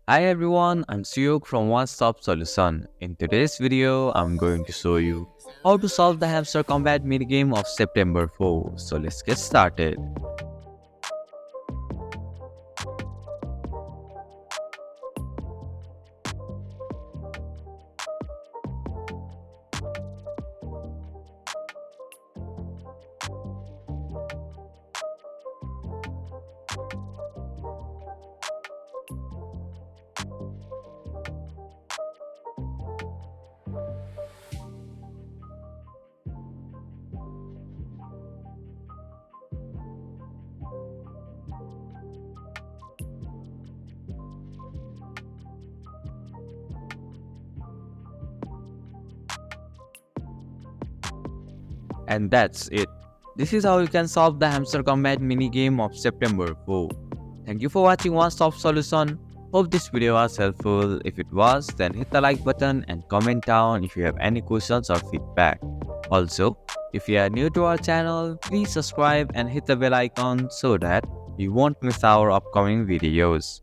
Hi everyone, I'm Suyok from One Stop Solution. In today's video, I'm going to show you how to solve the Hamster Combat minigame of September 4. So let's get started. And that's it. This is how you can solve the Hamster Combat minigame of September 4. Thank you for watching One Stop Solution. Hope this video was helpful. If it was, then hit the like button and comment down if you have any questions or feedback. Also, if you are new to our channel, please subscribe and hit the bell icon so that you won't miss our upcoming videos.